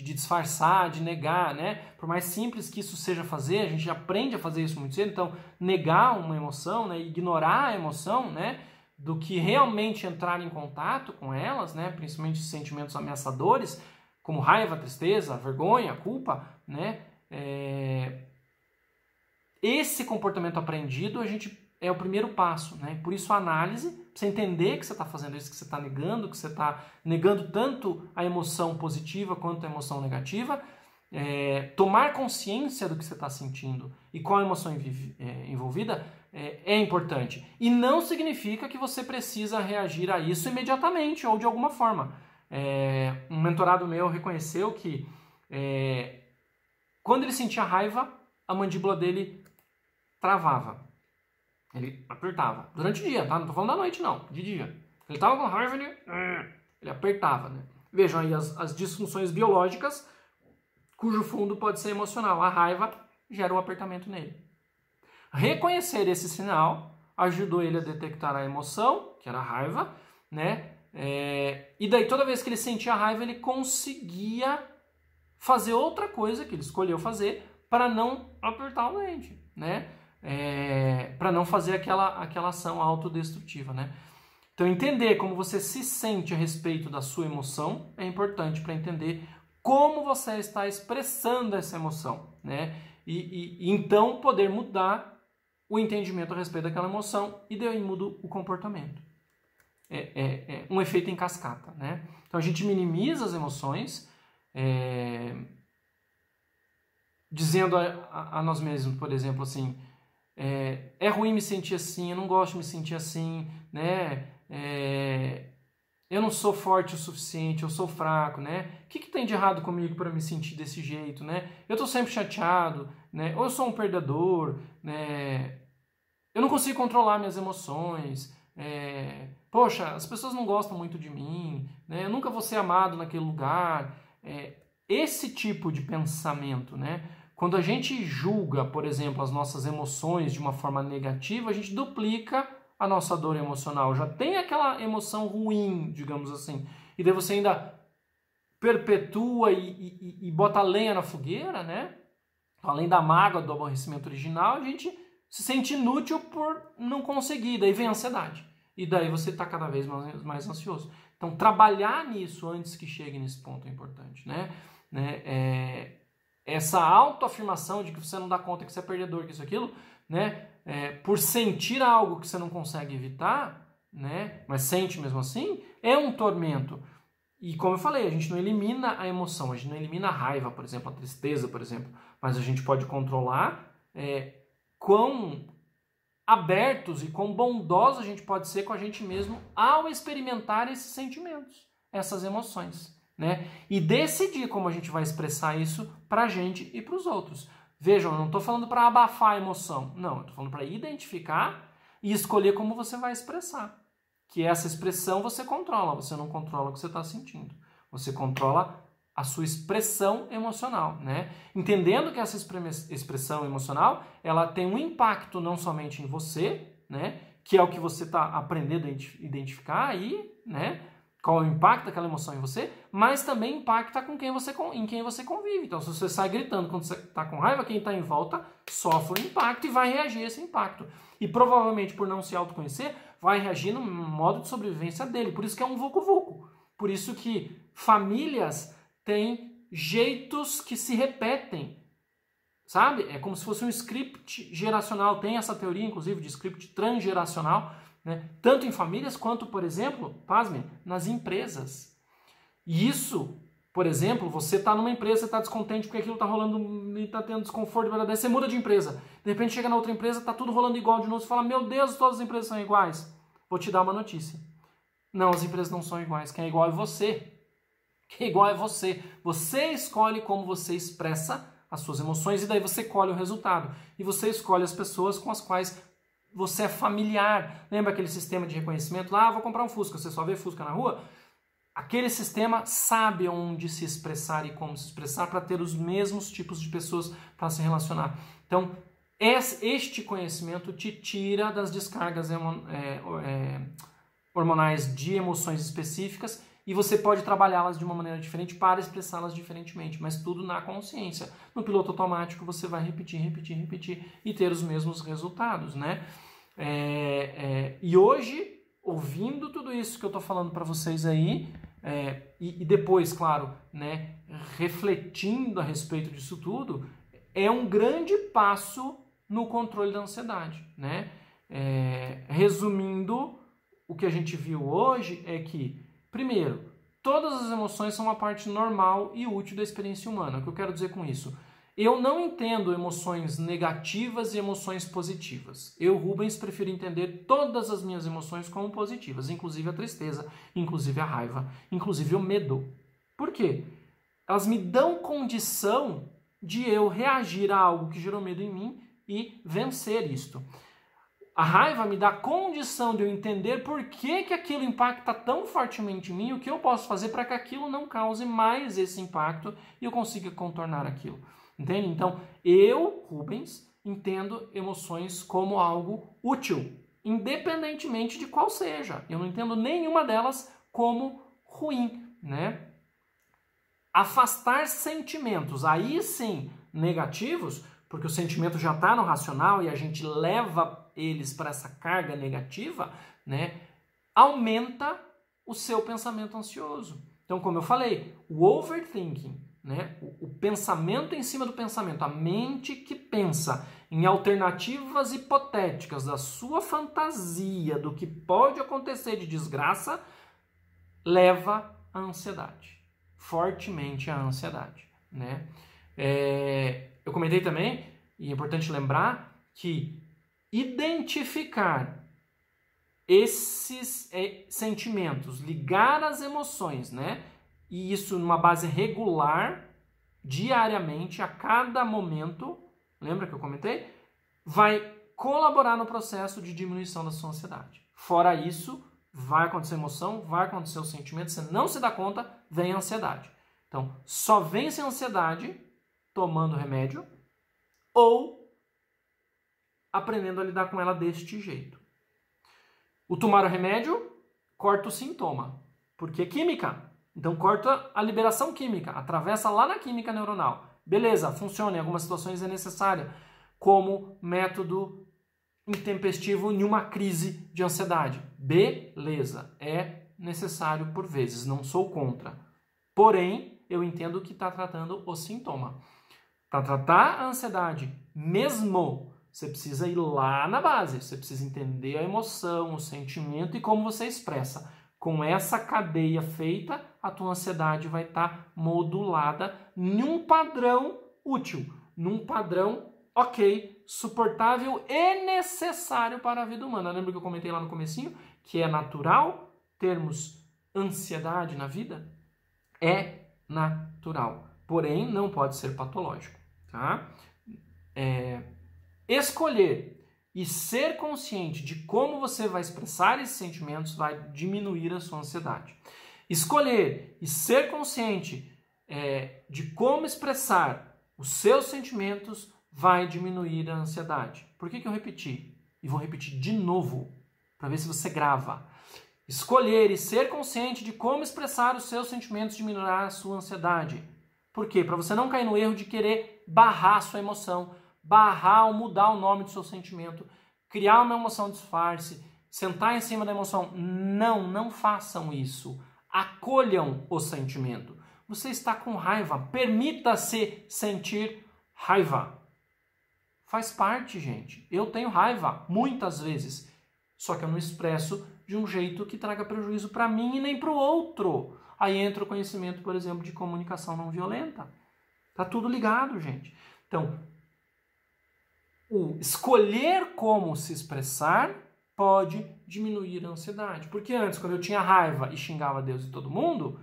disfarçar, de negar, né? Por mais simples que isso seja fazer, a gente aprende a fazer isso muito cedo, então negar uma emoção, né? Ignorar a emoção, né? Do que realmente entrar em contato com elas, né? Principalmente sentimentos ameaçadores, como raiva, tristeza, vergonha, culpa, né? Esse comportamento aprendido é o primeiro passo, né? Por isso a análise, pra você entender que você está fazendo isso, que você está negando, que você está negando tanto a emoção positiva quanto a emoção negativa, tomar consciência do que você está sentindo e qual a emoção envolvida é importante. E não significa que você precisa reagir a isso imediatamente ou de alguma forma. Um mentorado meu reconheceu que quando ele sentia raiva, a mandíbula dele travava. Ele apertava. Durante o dia, tá? Não tô falando da noite, não. De dia. Ele tava com raiva, ele apertava, né? Vejam aí as disfunções biológicas, cujo fundo pode ser emocional. A raiva gera um apertamento nele. Reconhecer esse sinal ajudou ele a detectar a emoção, que era a raiva, né? E daí toda vez que ele sentia raiva, ele conseguia fazer outra coisa que ele escolheu fazer para não apertar o dente, né? Para não fazer aquela ação autodestrutiva, né? Então entender como você se sente a respeito da sua emoção é importante para entender como você está expressando essa emoção, né? E então poder mudar o entendimento a respeito daquela emoção e daí muda o comportamento. É um efeito em cascata, né? Então a gente minimiza as emoções, dizendo a nós mesmos, por exemplo, assim, é ruim me sentir assim, eu não gosto de me sentir assim, né? Eu não sou forte o suficiente, eu sou fraco, né? O que tem de errado comigo para me sentir desse jeito, né? Eu estou sempre chateado, né? Ou eu sou um perdedor, né? Eu não consigo controlar minhas emoções, poxa, as pessoas não gostam muito de mim, né? Eu nunca vou ser amado naquele lugar. Esse tipo de pensamento, né? Quando a gente julga, por exemplo, as nossas emoções de uma forma negativa, a gente duplica a nossa dor emocional. Já tem aquela emoção ruim, digamos assim. E daí você ainda perpetua e bota lenha na fogueira, né? Então, além da mágoa, do aborrecimento original, a gente se sente inútil por não conseguir, daí vem a ansiedade. E daí você está cada vez mais ansioso. Então, trabalhar nisso antes que chegue nesse ponto é importante, né? Essa autoafirmação de que você não dá conta, que você é perdedor, que isso, aquilo, né? Por sentir algo que você não consegue evitar, né? Mas sente mesmo assim, é um tormento. E como eu falei, a gente não elimina a emoção, a gente não elimina a raiva, por exemplo, a tristeza, por exemplo, mas a gente pode controlar quão abertos e quão bondosos a gente pode ser com a gente mesmo ao experimentar esses sentimentos, essas emoções, né? E decidir como a gente vai expressar isso para a gente e para os outros. Vejam, eu não estou falando para abafar a emoção, não, eu estou falando para identificar e escolher como você vai expressar. Que essa expressão você controla, você não controla o que você está sentindo. Você controla a sua expressão emocional, né? Entendendo que essa expressão emocional, ela tem um impacto não somente em você, né? Que é o que você está aprendendo a identificar aí, né? Qual é o impacto daquela emoção em você, mas também impacta em quem você convive. Então, se você sai gritando quando você está com raiva, quem está em volta sofre o impacto e vai reagir a esse impacto. E provavelmente, por não se autoconhecer, vai reagir no modo de sobrevivência dele. Por isso que é um vucu-vucu. Por isso que famílias têm jeitos que se repetem. Sabe? É como se fosse um script geracional. Tem essa teoria, inclusive, de script transgeracional, né? Tanto em famílias quanto, por exemplo, pasmem, nas empresas. E isso, por exemplo, você está numa empresa, você está descontente porque aquilo está rolando e está tendo desconforto, daí você muda de empresa. De repente chega na outra empresa, está tudo rolando igual de novo, você fala, meu Deus, todas as empresas são iguais. Vou te dar uma notícia. Não, as empresas não são iguais. Quem é igual é você. Quem é igual é você. Você escolhe como você expressa as suas emoções e daí você colhe o resultado. E você escolhe as pessoas com as quais você é familiar. Lembra aquele sistema de reconhecimento? Lá, vou comprar um Fusca, você só vê Fusca na rua? Aquele sistema sabe onde se expressar e como se expressar para ter os mesmos tipos de pessoas para se relacionar. Então, este conhecimento te tira das descargas hormonais de emoções específicas e você pode trabalhá-las de uma maneira diferente para expressá-las diferentemente, mas tudo na consciência. No piloto automático você vai repetir e ter os mesmos resultados, né? E hoje, ouvindo tudo isso que eu estou falando para vocês aí, e depois, claro, né, refletindo a respeito disso tudo, é um grande passo no controle da ansiedade, né? Resumindo, o que a gente viu hoje é que, primeiro, todas as emoções são uma parte normal e útil da experiência humana. O que eu quero dizer com isso? Eu não entendo emoções negativas e emoções positivas. Eu, Rubens, prefiro entender todas as minhas emoções como positivas, inclusive a tristeza, inclusive a raiva, inclusive o medo. Por quê? Elas me dão condição de eu reagir a algo que gerou medo em mim e vencer isto. A raiva me dá condição de eu entender por que aquilo impacta tão fortemente em mim e o que eu posso fazer para que aquilo não cause mais esse impacto e eu consiga contornar aquilo. Entende? Então, eu, Rubens, entendo emoções como algo útil, independentemente de qual seja. Eu não entendo nenhuma delas como ruim, né? Afastar sentimentos, aí sim, negativos, porque o sentimento já está no racional e a gente leva eles para essa carga negativa, né, aumenta o seu pensamento ansioso. Então, como eu falei, o overthinking, né, o pensamento em cima do pensamento, a mente que pensa em alternativas hipotéticas da sua fantasia, do que pode acontecer de desgraça, leva à ansiedade, fortemente à ansiedade, né? Eu comentei também, e é importante lembrar, que identificar esses sentimentos, ligar as emoções, né? E isso numa base regular, diariamente, a cada momento, lembra que eu comentei? Vai colaborar no processo de diminuição da sua ansiedade. Fora isso, vai acontecer emoção, vai acontecer o sentimento, você não se dá conta, vem a ansiedade. Então, só vence a ansiedade tomando remédio ou aprendendo a lidar com ela deste jeito. O tomar o remédio corta o sintoma, porque é química. Então corta a liberação química, atravessa lá na química neuronal. Beleza, funciona, em algumas situações é necessária, como método intempestivo em uma crise de ansiedade. Beleza, é necessário por vezes, não sou contra. Porém, eu entendo que está tratando o sintoma. Para tratar a ansiedade mesmo, você precisa ir lá na base, você precisa entender a emoção, o sentimento e como você expressa. Com essa cadeia feita, a tua ansiedade vai estar modulada num padrão útil, num padrão ok, suportável e necessário para a vida humana. Lembra que eu comentei lá no comecinho que é natural termos ansiedade na vida? É natural, porém não pode ser patológico. Tá? Escolher e ser consciente de como você vai expressar esses sentimentos vai diminuir a sua ansiedade. Escolher e ser consciente de como expressar os seus sentimentos vai diminuir a ansiedade. Por que eu repeti? E vou repetir de novo, para ver se você grava. Escolher e ser consciente de como expressar os seus sentimentos diminuirá a sua ansiedade. Por quê? Para você não cair no erro de querer barrar a sua emoção, barrar ou mudar o nome do seu sentimento, criar uma emoção disfarce, sentar em cima da emoção. Não façam isso. Acolham o sentimento. Você está com raiva, permita-se sentir raiva. Faz parte, gente. Eu tenho raiva, muitas vezes. Só que eu não expresso de um jeito que traga prejuízo para mim e nem para o outro. Aí entra o conhecimento, por exemplo, de comunicação não violenta. Tá tudo ligado, gente. Então, o escolher como se expressar pode diminuir a ansiedade. Porque antes, quando eu tinha raiva e xingava Deus e todo mundo,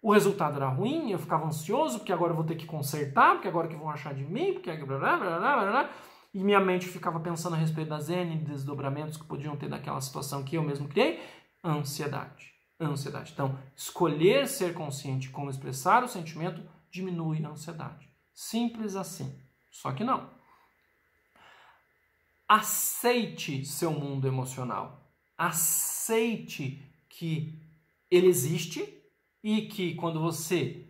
o resultado era ruim, eu ficava ansioso, porque agora eu vou ter que consertar, porque agora que vão achar de mim, porque blá, blá, blá, blá, blá, e minha mente ficava pensando a respeito das N desdobramentos que podiam ter daquela situação que eu mesmo criei. Ansiedade. Então, escolher ser consciente como expressar o sentimento diminui a ansiedade. Simples assim. Só que não. Aceite seu mundo emocional. Aceite que ele existe e que quando você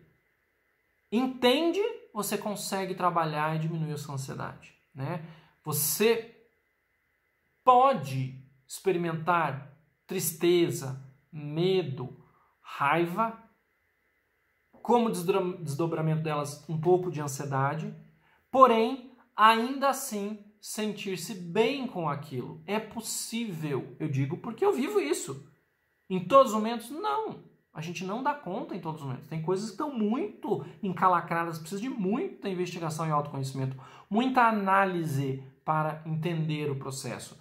entende, você consegue trabalhar e diminuir a sua ansiedade. Né? Você pode experimentar tristeza, medo, raiva, como desdobramento delas, um pouco de ansiedade, porém, ainda assim, sentir-se bem com aquilo. É possível, eu digo porque eu vivo isso. Em todos os momentos, não. A gente não dá conta em todos os momentos. Tem coisas que estão muito encalacradas, precisa de muita investigação e autoconhecimento, muita análise para entender o processo.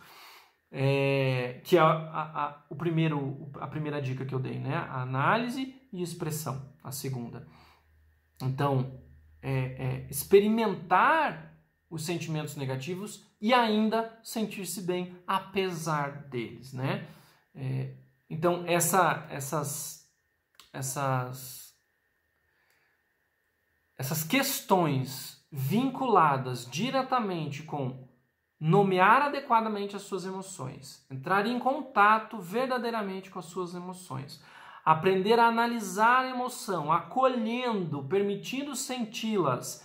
Que é a primeira dica que eu dei, né? A análise e expressão, a segunda. Então, experimentar os sentimentos negativos e ainda sentir-se bem apesar deles, né? Então, essas questões vinculadas diretamente com nomear adequadamente as suas emoções, entrar em contato verdadeiramente com as suas emoções, aprender a analisar a emoção, acolhendo, permitindo senti-las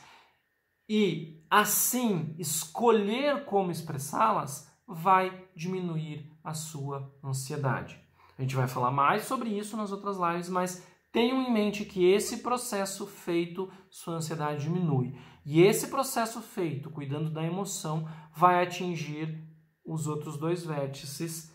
e, assim, escolher como expressá-las, vai diminuir a sua ansiedade. A gente vai falar mais sobre isso nas outras lives, mas tenham em mente que esse processo feito, sua ansiedade diminui. E esse processo feito, cuidando da emoção, vai atingir os outros dois vértices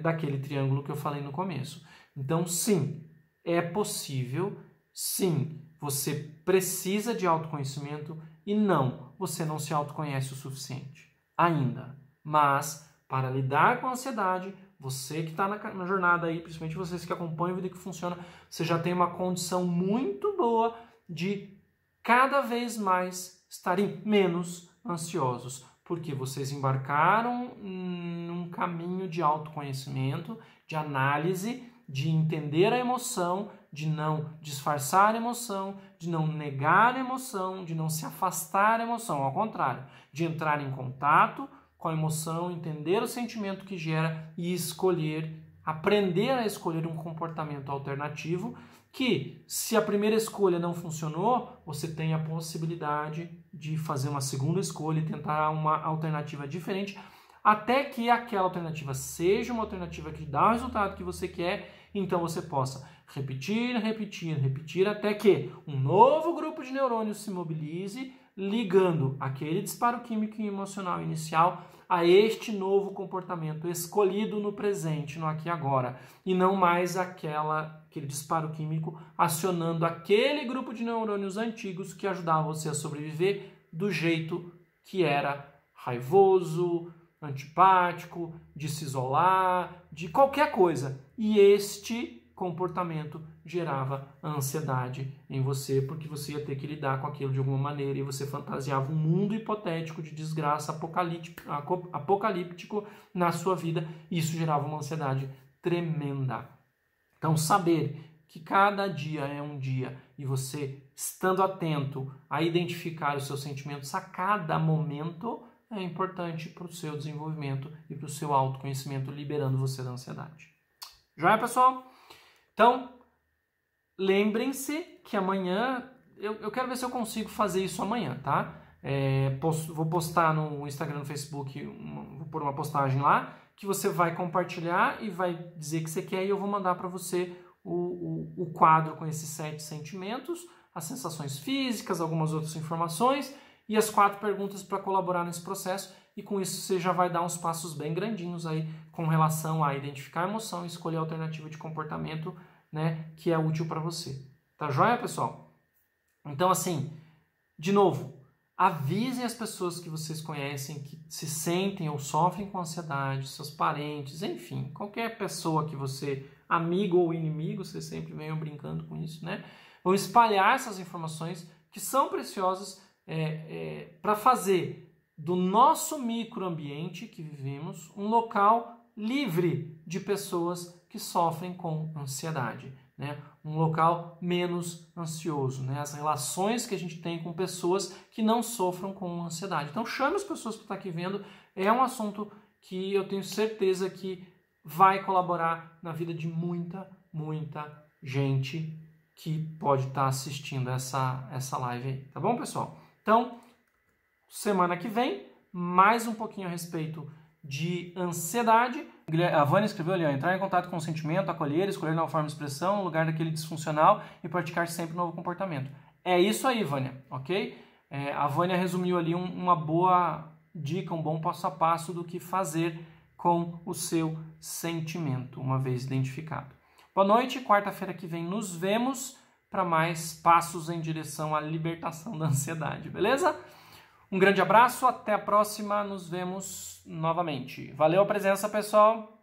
daquele triângulo que eu falei no começo. Então, sim, é possível, sim, você precisa de autoconhecimento e não, você não se autoconhece o suficiente ainda. Mas, para lidar com a ansiedade, você que está na jornada aí, principalmente vocês que acompanham a vida que funciona, você já tem uma condição muito boa de cada vez mais estarem menos ansiosos, porque vocês embarcaram num caminho de autoconhecimento, de análise, de entender a emoção, de não disfarçar a emoção, de não negar a emoção, de não se afastar da emoção, ao contrário, de entrar em contato com a emoção, entender o sentimento que gera e escolher, aprender a escolher um comportamento alternativo que se a primeira escolha não funcionou, você tem a possibilidade de fazer uma segunda escolha e tentar uma alternativa diferente, até que aquela alternativa seja uma alternativa que dá o resultado que você quer, então você possa repetir, até que um novo grupo de neurônios se mobilize, ligando aquele disparo químico e emocional inicial a este novo comportamento escolhido no presente, no aqui e agora, e não mais aquele disparo químico acionando aquele grupo de neurônios antigos que ajudavam você a sobreviver do jeito que era raivoso, antipático, de se isolar, de qualquer coisa. E este comportamento gerava ansiedade em você, porque você ia ter que lidar com aquilo de alguma maneira e você fantasiava um mundo hipotético de desgraça apocalíptico na sua vida, e isso gerava uma ansiedade tremenda. Então, saber que cada dia é um dia e você estando atento a identificar os seus sentimentos a cada momento é importante para o seu desenvolvimento e para o seu autoconhecimento, liberando você da ansiedade. Joia, pessoal? Então, lembrem-se que amanhã, eu quero ver se eu consigo fazer isso amanhã, tá? Vou postar no Instagram, no Facebook, vou pôr uma postagem lá, que você vai compartilhar e vai dizer que você quer, e eu vou mandar para você o quadro com esses 7 sentimentos, as sensações físicas, algumas outras informações, e as 4 perguntas para colaborar nesse processo, e com isso você já vai dar uns passos bem grandinhos aí com relação a identificar a emoção e escolher a alternativa de comportamento, né, que é útil para você. Tá joia, pessoal? Então, assim, de novo, avisem as pessoas que vocês conhecem que se sentem ou sofrem com ansiedade, seus parentes, enfim, qualquer pessoa que você, amigo ou inimigo, vocês sempre venham brincando com isso, né? Vão espalhar essas informações que são preciosas para fazer do nosso microambiente que vivemos um local livre de pessoas que sofrem com ansiedade, né? Um local menos ansioso, né? As relações que a gente tem com pessoas que não sofram com ansiedade. Então chame as pessoas que estão aqui vendo, é um assunto que eu tenho certeza que vai colaborar na vida de muita gente que pode estar assistindo essa live aí, tá bom, pessoal? Então, semana que vem, mais um pouquinho a respeito de ansiedade. A Vânia escreveu ali, entrar em contato com o sentimento, acolher, escolher nova forma de expressão, no lugar daquele disfuncional e praticar sempre um novo comportamento. É isso aí, Vânia, ok? A Vânia resumiu ali uma boa dica, um bom passo a passo do que fazer com o seu sentimento, uma vez identificado. Boa noite, quarta-feira que vem nos vemos para mais passos em direção à libertação da ansiedade, beleza? Um grande abraço, até a próxima, nos vemos novamente. Valeu a presença, pessoal!